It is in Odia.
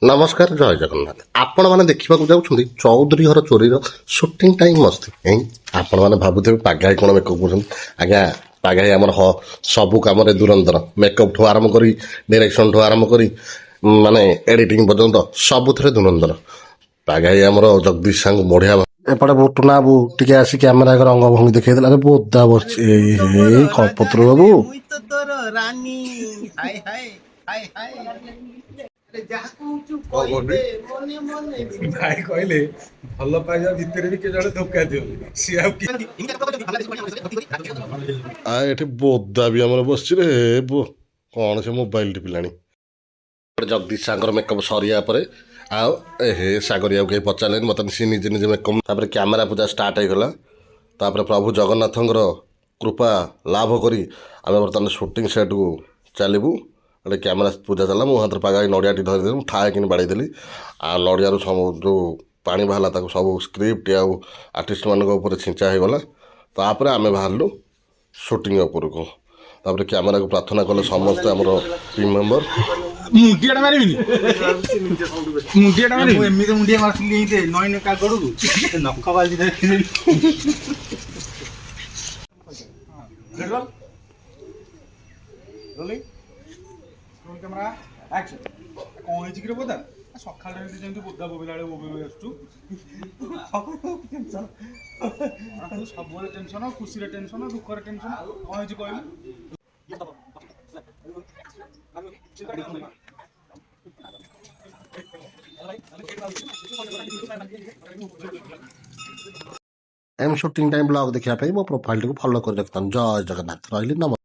ନମସ୍କାର ଜୟ ଜଗନ୍ନାଥ। ଆପଣମାନେ ଦେଖିବାକୁ ଯାଉଛନ୍ତି ଚୌଧୁରୀ ଘର ଚୋରିର ସୁଟିଂ ଟାଇମ୍ ମସ୍ତି। ଆପଣମାନେ ଭାବୁଥିବେ ପାଗାଇ କ'ଣ ମେକଅପ୍ କରୁଛନ୍ତି। ଆଜ୍ଞା ପାଗାଇ ଆମର ସବୁ କାମରେ ଧୁରନ୍ଧର। ମେକଅପ୍ ଠୁ ଆରମ୍ଭ କରି ଡିରେକ୍ସନ୍ ଠୁ ଆରମ୍ଭ କରି ମାନେ ଏଡ଼ିଟିଂ ପର୍ଯ୍ୟନ୍ତ ସବୁଥିରେ ଧୁରନ୍ଧର। ପାଗାଇ ଆମର ଜଗଦୀଶ ସାଙ୍କୁ ବଢ଼ିଆ ଏପଟେ ଟୁନା ବାବୁ ଟିକେ ଆସି କ୍ୟାମେରା ଆଗରେ ଅଙ୍ଗଭଙ୍ଗୀ ଦେଖେଇଦେଲା। ଆରେ ବୋଦା ବସିଛି ଏଇ କଳ୍ପତରୁ ବାବୁ। ଭାଇ କହିଲେ ଭଲ ପାଇବା ଭିତରେ ବି କିଏ ଜଣେ ଧୋକା ଦିଅନ୍ତି ସିଏ ଆଉ ଏଠି ବୋଦା ବି ଆମର ବସିଛି ରେ କ'ଣ ସେ ମୋବାଇଲ ଟିପିଲାଣି। ଜଗଦୀଶ ସାଙ୍ଗର ମେକଅପ୍ ସରିବା ପରେ ଆଉ ସାଗରିଆକୁ କେହି ପଚାରିଲେନି। ମୋତେ ସିଏ ନିଜେ ନିଜେ ମେକଅପ୍ ତାପରେ କ୍ୟାମେରା ପୂଜା ଷ୍ଟାର୍ଟ ହେଇଗଲା। ତାପରେ ପ୍ରଭୁ ଜଗନ୍ନାଥଙ୍କର କୃପା ଲାଭ କରି ଆମେ ବର୍ତ୍ତମାନ ସୁଟିଂ ସେଟ୍କୁ ଚାଲିବୁ। ଗୋଟେ କ୍ୟାମେରା ପୂଜା ଚାଲିଲା। ମୋ ହାତରେ ପାଗାଇ ନଡ଼ିଆଟି ଧରିଦେଲି। ମୁଁ ଠାଏ କିନି ବାଡ଼େଇଦେଲି। ଆଉ ନଡ଼ିଆରୁ ସବୁ ଯେଉଁ ପାଣି ବାହାରିଲା ତାକୁ ସବୁ ସ୍କ୍ରିପ୍ଟ ଆଉ ଆର୍ଟିଷ୍ଟମାନଙ୍କ ଉପରେ ଛିଞ୍ଚା ହେଇଗଲା। ତାପରେ ଆମେ ବାହାରିଲୁ ସୁଟିଂ ଉପରକୁ। ତାପରେ କ୍ୟାମେରାକୁ ପ୍ରାର୍ଥନା କଲେ ସମସ୍ତେ ଆମର ଟିମ୍ ମେମ୍ବର। ମୁଣ୍ଡିଆଟା ମାରିବିନି ମୁଣ୍ଡିଆଟା ମାରିବି ଏମିତି ମୁଣ୍ଡିଆ ମାରୁଥିଲି ନଈ କାଗଡ଼କୁ ନଖ ବାଜି କ'ଣ ହେଇଛି କିରେ ବୋଦା ସକାଳେ ଏମିତି ଯେମିତି ବୋଦା ବୋବିଲା ବେଳେ ବୋବେଇ ଆସୁଛୁ ସବୁବେଳେ ଟେନସନ ଖୁସିରେ ଟେନସନ ଦୁଃଖରେ ଟେନସନ କ'ଣ ହେଇଛି କହିଲୁ? ଏମ୍ ସୁଟିଂ ଟାଇମ୍ ବ୍ଲଗ୍ ଦେଖିବା ପାଇଁ ମୋ ପ୍ରୋଫାଇଲଟିକୁ ଫଲୋ କରି ରଖିଥାନ୍ତୁ। ଜୟ ଜଗନ୍ନାଥ। ରହିଲି ନମସ୍କାର।